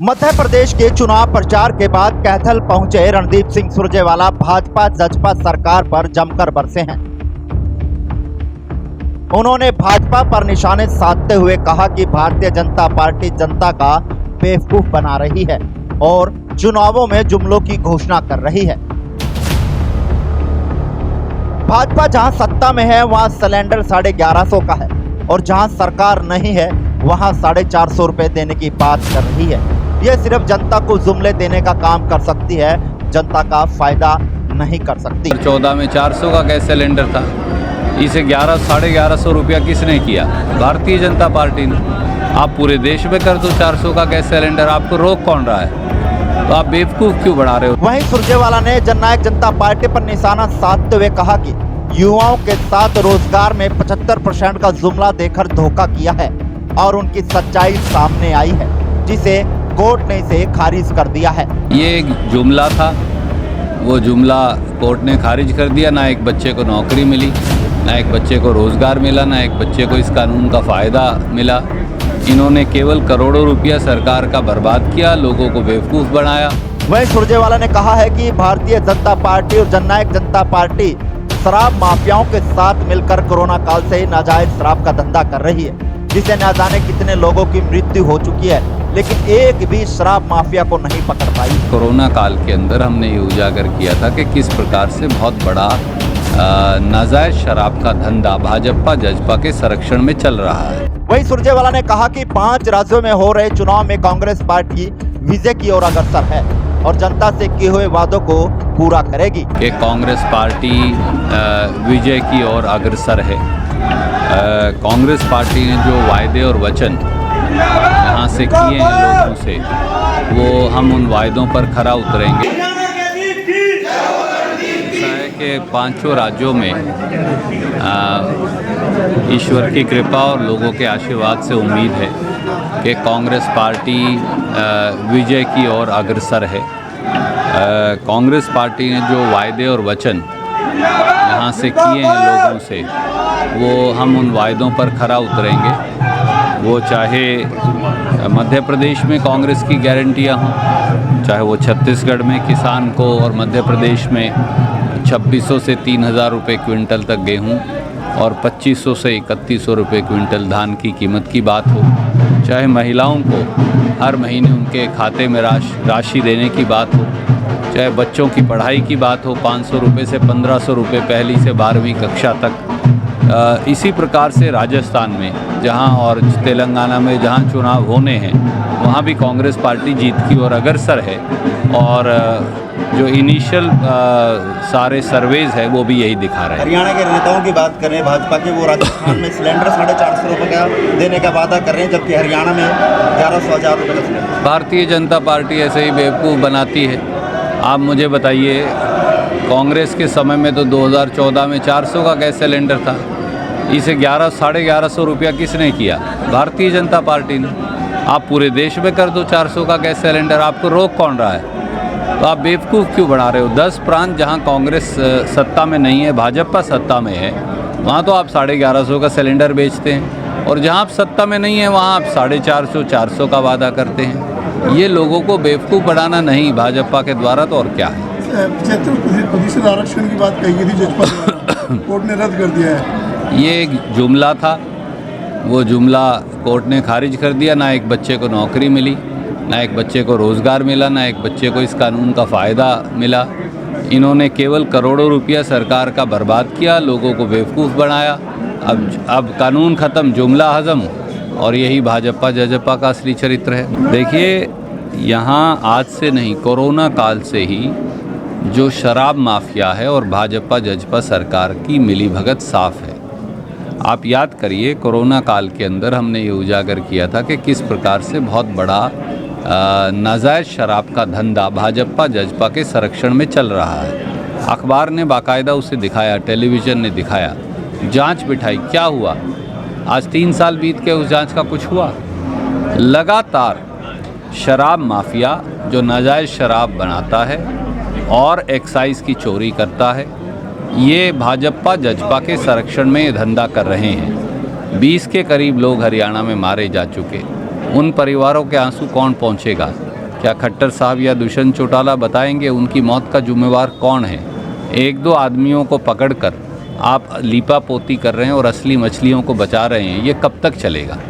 मध्य प्रदेश के चुनाव प्रचार के बाद कैथल पहुंचे रणदीप सिंह सुरजेवाला भाजपा जजपा सरकार पर जमकर बरसे हैं। उन्होंने भाजपा पर निशाने साधते हुए कहा कि भारतीय जनता पार्टी जनता का बेवकूफ बना रही है और चुनावों में जुमलों की घोषणा कर रही है। भाजपा जहां सत्ता में है वहां सिलेंडर 1150 का है और जहां सरकार नहीं है वहां 450 रुपए देने की बात कर रही है। यह सिर्फ जनता को जुमले देने का काम कर सकती है, जनता का फायदा नहीं कर सकती। 14 में 400 का गैस सिलेंडर था, इसे 1100-1150 रुपया किसने किया? भारतीय जनता पार्टी ने। आप पूरे देश में कर दो 400 का गैस सिलेंडर, आपको रोक कौन रहा है? तो आप बेवकूफ़ क्यों बना रहे हो? वहीं सुरजेवाला ने जननायक जनता पार्टी पर निशाना साधते हुए कहा कि युवाओं के साथ रोजगार में 75% का जुमला देकर धोखा किया है और उनकी सच्चाई सामने आई है, जिसे कोर्ट ने इसे खारिज कर दिया है। ये एक जुमला था, वो जुमला कोर्ट ने खारिज कर दिया। ना एक बच्चे को नौकरी मिली, ना एक बच्चे को रोजगार मिला, ना एक बच्चे को इस कानून का फ़ायदा मिला। इन्होंने केवल करोड़ों रुपया सरकार का बर्बाद किया, लोगों को बेवकूफ़ बनाया। वहीं सुरजेवाला ने कहा है कि भारतीय जनता पार्टी और जननायक जनता पार्टी शराब माफियाओं के साथ मिलकर कोरोना काल से नाजायज शराब का धंधा कर रही है, जिसे न जाने कितने लोगों की मृत्यु हो चुकी है, लेकिन एक भी शराब माफिया को नहीं पकड़ पाई। कोरोना काल के अंदर हमने ये उजागर किया था कि किस प्रकार से बहुत बड़ा नाजायज शराब का धंधा भाजपा जजपा के संरक्षण में चल रहा है। वहीं सुरजेवाला ने कहा कि 5 राज्यों में हो रहे चुनाव में कांग्रेस पार्टी विजय की ओर अग्रसर है और जनता से किए हुए वादों को पूरा करेगी। कि कांग्रेस पार्टी विजय की ओर अग्रसर है। कांग्रेस पार्टी ने जो वायदे और वचन यहाँ से किए हैं लोगों से, वो हम उन वायदों पर खरा उतरेंगे। ऐसा है कि 5 राज्यों में ईश्वर की कृपा और लोगों के आशीर्वाद से उम्मीद है कि कांग्रेस पार्टी विजय की ओर अग्रसर है। कांग्रेस पार्टी ने जो वायदे और वचन यहाँ से किए हैं लोगों से, वो हम उन वायदों पर खरा उतरेंगे। वो चाहे मध्य प्रदेश में कांग्रेस की गारंटियाँ हों, चाहे वो छत्तीसगढ़ में किसान को और मध्य प्रदेश में 2600 से 3000 रुपये क्विंटल तक गेहूँ और 2500 से 3100 रुपये क्विंटल धान की कीमत की बात हो, चाहे महिलाओं को हर महीने उनके खाते में राशि देने की बात हो, चाहे बच्चों की पढ़ाई की बात हो, 500 रुपये से 1500 रुपये पहली से 12वीं कक्षा तक। इसी प्रकार से राजस्थान में जहां और तेलंगाना में जहां चुनाव होने हैं, वहां भी कांग्रेस पार्टी जीत की ओर अग्रसर है और जो इनिशियल सारे सर्वेज है वो भी यही दिखा रहे हैं। हरियाणा के नेताओं की बात करें भाजपा के, वो राजस्थान में सिलेंडर 450 रुपये का देने का वादा कर रहे हैं, जबकि हरियाणा में 1100-1000 रुपये का सिलेंडर। भारतीय जनता पार्टी ऐसे ही बेवकूफ़ बनाती है। आप मुझे बताइए, कांग्रेस के समय में तो 2014 में 400 का गैस सिलेंडर था, इसे 1100-1150 रुपया किसने किया? भारतीय जनता पार्टी ने। आप पूरे देश में कर दो 400 का गैस सिलेंडर, आपको रोक कौन रहा है? तो आप बेवकूफ़ क्यों बना रहे हो? 10 प्रांत जहां कांग्रेस सत्ता में नहीं है, भाजपा सत्ता में है, वहां तो आप 1150 का सिलेंडर बेचते हैं और जहां आप सत्ता में नहीं है वहां आप 450 का वादा करते हैं। ये लोगों को बेवकूफ़ बनाना नहीं भाजपा के द्वारा, तो और क्या है। 75% आरक्षण की बात कही गई थी जजपा द्वारा, कोर्ट ने रद्द कर दिया है। ये एक जुमला था, वो जुमला कोर्ट ने खारिज कर दिया। ना एक बच्चे को नौकरी मिली, ना एक बच्चे को रोज़गार मिला, ना एक बच्चे को इस कानून का फ़ायदा मिला। इन्होंने केवल करोड़ों रुपया सरकार का बर्बाद किया, लोगों को बेवकूफ़ बनाया। अब कानून ख़त्म, जुमला हज़म, और यही भाजपा जजपा का असली चरित्र है। देखिए, यहाँ आज से नहीं, कोरोना काल से ही जो शराब माफिया है और भाजपा जजपा सरकार की मिलीभगत साफ है। आप याद करिए, कोरोना काल के अंदर हमने ये उजागर किया था कि किस प्रकार से बहुत बड़ा नाजायज शराब का धंधा भाजपा जजपा के संरक्षण में चल रहा है। अखबार ने बाकायदा उसे दिखाया, टेलीविज़न ने दिखाया, जांच बिठाई, क्या हुआ? आज 3 साल बीत के उस जांच का कुछ हुआ? लगातार शराब माफिया जो नाजायज शराब बनाता है और एक्साइज की चोरी करता है, ये भाजपा जजपा के संरक्षण में ये धंधा कर रहे हैं। 20 के करीब लोग हरियाणा में मारे जा चुके, उन परिवारों के आंसू कौन पहुंचेगा? क्या खट्टर साहब या दुष्यंत चौटाला बताएंगे उनकी मौत का जिम्मेवार कौन है? एक दो आदमियों को पकड़कर आप लीपापोती कर रहे हैं और असली मछलियों को बचा रहे हैं, ये कब तक चलेगा?